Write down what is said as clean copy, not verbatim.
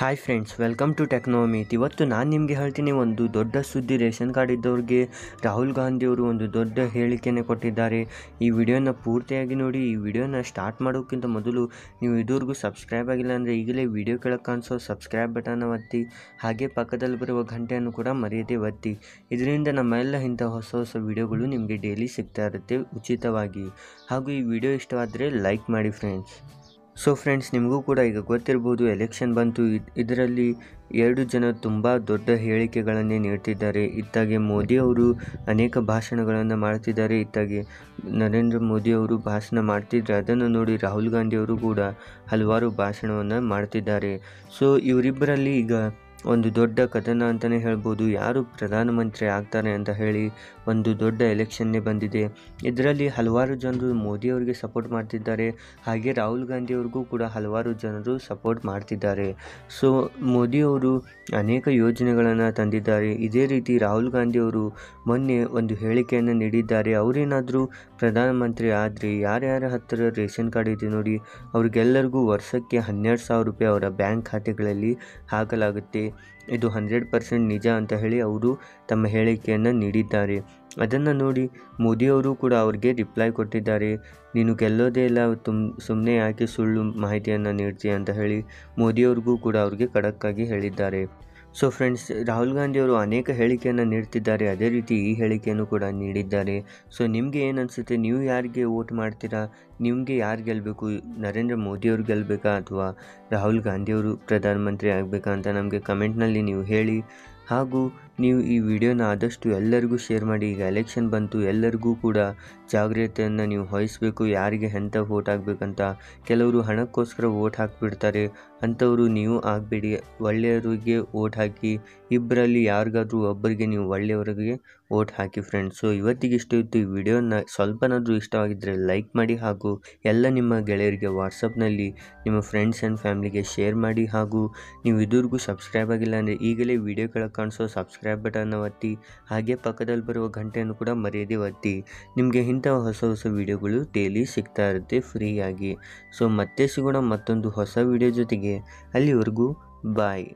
Hi friends, welcome to ಟೆಕ್ನೋಮಿತ್. ಇವತ್ತು ನಾನು ನಿಮಗೆ ಹೇಳ್ತೀನಿ, ಒಂದು ದೊಡ್ಡ ಸುದ್ದಿ. ರೇಷನ್ ಕಾರ್ಡ್ ಇದ್ದವ್ರಿಗೆ ರಾಹುಲ್ ಗಾಂಧಿಯವರು ಒಂದು ದೊಡ್ಡ ಹೇಳಿಕೆಯನ್ನು ಕೊಟ್ಟಿದ್ದಾರೆ. ಈ ವಿಡಿಯೋನ ಪೂರ್ತಿಯಾಗಿ ನೋಡಿ. ಈ ವಿಡಿಯೋನ ಸ್ಟಾರ್ಟ್ ಮಾಡೋಕ್ಕಿಂತ ಮೊದಲು ನೀವು ಇದುವರೆಗೂ ಸಬ್ಸ್ಕ್ರೈಬ್ ಆಗಿಲ್ಲ ಅಂದರೆ ಈಗಲೇ ವಿಡಿಯೋ ಕೆಳಗೆ ಕಾಣಿಸೋ ಸಬ್ಸ್ಕ್ರೈಬ್ ಬಟನ್ ಒತ್ತಿ, ಹಾಗೆ ಪಕ್ಕದಲ್ಲಿ ಬರುವ ಗಂಟೆಯನ್ನು ಕೂಡ ಮರೆಯದೆ ಒತ್ತಿ. ಇದರಿಂದ ನಮ್ಮ ಎಲ್ಲ ಇಂಥ ಹೊಸ ವಿಡಿಯೋಗಳು ನಿಮಗೆ ಡೈಲಿ ಸಿಗ್ತಾ ಇರುತ್ತೆ ಉಚಿತವಾಗಿ. ಹಾಗೂ ಈ ವಿಡಿಯೋ ಇಷ್ಟವಾದರೆ ಲೈಕ್ ಮಾಡಿ ಫ್ರೆಂಡ್ಸ್. ಸೊ ಫ್ರೆಂಡ್ಸ್, ನಿಮಗೂ ಕೂಡ ಈಗ ಗೊತ್ತಿರ್ಬೋದು, ಎಲೆಕ್ಷನ್ ಬಂತು. ಇದರಲ್ಲಿ 2 ಜನ ತುಂಬ ದೊಡ್ಡ ಹೇಳಿಕೆಗಳನ್ನೇ ನೀಡ್ತಿದ್ದಾರೆ. ಇತ್ತಾಗೆ ಮೋದಿ ಅವರು ಅನೇಕ ಭಾಷಣಗಳನ್ನು ಮಾಡ್ತಿದ್ದಾರೆ. ಇತ್ತಾಗೆ ನರೇಂದ್ರ ಮೋದಿ ಅವರು ಭಾಷಣ ಮಾಡ್ತಿದ್ರೆ ಅದನ್ನು ನೋಡಿ ರಾಹುಲ್ ಗಾಂಧಿ ಅವರು ಕೂಡ ಹಲವಾರು ಭಾಷಣವನ್ನು ಮಾಡ್ತಿದ್ದಾರೆ. ಸೊ ಇವರಿಬ್ಬರಲ್ಲಿ ಈಗ ಒಂದು ದೊಡ್ಡ ಕದನ ಅಂತಲೇ ಹೇಳ್ಬೋದು. ಯಾರು ಪ್ರಧಾನಮಂತ್ರಿ ಆಗ್ತಾರೆ ಅಂತ ಹೇಳಿ ಒಂದು ದೊಡ್ಡ ಎಲೆಕ್ಷನ್ನೇ ಬಂದಿದೆ. ಇದರಲ್ಲಿ ಹಲವಾರು ಜನರು ಮೋದಿಯವರಿಗೆ ಸಪೋರ್ಟ್ ಮಾಡ್ತಿದ್ದಾರೆ, ಹಾಗೆ ರಾಹುಲ್ ಗಾಂಧಿಯವ್ರಿಗೂ ಕೂಡ ಹಲವಾರು ಜನರು ಸಪೋರ್ಟ್ ಮಾಡ್ತಿದ್ದಾರೆ. ಸೊ ಮೋದಿಯವರು ಅನೇಕ ಯೋಜನೆಗಳನ್ನು ತಂದಿದ್ದಾರೆ. ಇದೇ ರೀತಿ ರಾಹುಲ್ ಗಾಂಧಿಯವರು ಮೊನ್ನೆ ಒಂದು ಹೇಳಿಕೆಯನ್ನು ನೀಡಿದ್ದಾರೆ. ಅವರೇನಾದರೂ ಪ್ರಧಾನಮಂತ್ರಿ ಆದರೆ ಯಾರ್ಯಾರ ಹತ್ತಿರ ರೇಷನ್ ಕಾರ್ಡ್ ಇದೆ ನೋಡಿ, ಅವ್ರಿಗೆಲ್ಲರಿಗೂ ವರ್ಷಕ್ಕೆ 12,000 ರೂಪಾಯಿ ಅವರ ಬ್ಯಾಂಕ್ ಖಾತೆಗಳಲ್ಲಿ ಹಾಕಲಾಗುತ್ತೆ. ಇದು 100% ನಿಜ ಅಂತ ಹೇಳಿ ಅವರು ತಮ್ಮ ಹೇಳಿಕೆಯನ್ನು ನೀಡಿದ್ದಾರೆ. ಅದನ್ನು ನೋಡಿ ಮೋದಿಯವರು ಕೂಡ ಅವ್ರಿಗೆ ರಿಪ್ಲೈ ಕೊಟ್ಟಿದ್ದಾರೆ. ನೀನು ಗೆಲ್ಲೋದೇ ಇಲ್ಲ, ಸುಮ್ಮನೆ ಯಾಕೆ ಸುಳ್ಳು ಮಾಹಿತಿಯನ್ನು ನೀಡ್ತೀಯ ಅಂತ ಹೇಳಿ ಮೋದಿಯವ್ರಿಗೂ ಕೂಡ ಅವ್ರಿಗೆ ಖಡಕ್ಕಾಗಿ ಹೇಳಿದ್ದಾರೆ. ಸೊ ಫ್ರೆಂಡ್ಸ್, ರಾಹುಲ್ ಗಾಂಧಿಯವರು ಅನೇಕ ಹೇಳಿಕೆಯನ್ನು ನೀಡ್ತಿದ್ದಾರೆ. ಅದೇ ರೀತಿ ಈ ಹೇಳಿಕೆಯನ್ನು ಕೂಡ ನೀಡಿದ್ದಾರೆ. ಸೊ ನಿಮಗೆ ಏನು ಅನಿಸುತ್ತೆ? ನೀವು ಯಾರಿಗೆ ವೋಟ್ ಮಾಡ್ತೀರಾ? ನಿಮಗೆ ಯಾರು ಗೆಲ್ಲಬೇಕು? ನರೇಂದ್ರ ಮೋದಿಯವರು ಗೆಲ್ಲಬೇಕಾ ಅಥವಾ ರಾಹುಲ್ ಗಾಂಧಿಯವರು ಪ್ರಧಾನಮಂತ್ರಿ ಆಗಬೇಕಾ ಅಂತ ನಮಗೆ ಕಮೆಂಟ್ನಲ್ಲಿ ನೀವು ಹೇಳಿ. ಹಾಗೂ ನೀವು ಈ ವಿಡಿಯೋನ ಆದಷ್ಟು ಎಲ್ಲರಿಗೂ ಶೇರ್ ಮಾಡಿ. ಈಗ ಎಲೆಕ್ಷನ್ ಬಂತು, ಎಲ್ಲರಿಗೂ ಕೂಡ ಜಾಗ್ರತೆಯನ್ನು ನೀವು ವಹಿಸಬೇಕು. ಯಾರಿಗೆ ಎಂಥ ವೋಟ್ ಆಗಬೇಕಂತ. ಕೆಲವರು ಹಣಕ್ಕೋಸ್ಕರ ವೋಟ್ ಹಾಕಿಬಿಡ್ತಾರೆ, ಅಂಥವರು ನೀವು ಆಗಬೇಡಿ. ಒಳ್ಳೆಯವರಿಗೆ ವೋಟ್ ಹಾಕಿ. ಇಬ್ಬರಲ್ಲಿ ಯಾರಿಗಾದ್ರೂ ಒಬ್ಬರಿಗೆ ನೀವು ಒಳ್ಳೆಯವರಿಗೆ ವೋಟ್ ಹಾಕಿ ಫ್ರೆಂಡ್ಸ್. ಸೊ ಇವತ್ತಿಗೆ ಇಷ್ಟ ಇತ್ತು. ಈ ವಿಡಿಯೋನ ಸ್ವಲ್ಪನಾದರೂ ಇಷ್ಟವಾಗಿದ್ದರೆ ಲೈಕ್ ಮಾಡಿ, ಹಾಗೂ ಎಲ್ಲ ನಿಮ್ಮ ಗೆಳೆಯರಿಗೆ ವಾಟ್ಸಪ್ನಲ್ಲಿ ನಿಮ್ಮ ಫ್ರೆಂಡ್ಸ್ ಆ್ಯಂಡ್ ಫ್ಯಾಮಿಲಿಗೆ ಶೇರ್ ಮಾಡಿ. ಹಾಗೂ ನೀವು ಇದುವರೆಗೂ ಸಬ್ಸ್ಕ್ರೈಬ್ ಆಗಿಲ್ಲ ಅಂದರೆ ಈಗಲೇ ವಿಡಿಯೋ ಕೆಳಗೆ ಕಾಣಿಸೋ ಸಬ್ಸ್ಕ್ರೈಬ್ ಬಟನ್ನ ಒತ್ತಿ, ಹಾಗೆ ಪಕ್ಕದಲ್ಲಿ ಬರುವ ಗಂಟೆಯನ್ನು ಕೂಡ ಮರೆಯದೆ ಒತ್ತಿ. ನಿಮಗೆ ಇಂಥ ಹೊಸ ವಿಡಿಯೋಗಳು ಡೈಲಿ ಸಿಗ್ತಾ ಇರುತ್ತೆ ಫ್ರೀಯಾಗಿ. ಸೊ ಮತ್ತೆ ಸಿಗೋಣ ಮತ್ತೊಂದು ಹೊಸ ವಿಡಿಯೋ ಜೊತೆಗೆ. ಅಲ್ಲಿವರೆಗೂ ಬಾಯ್.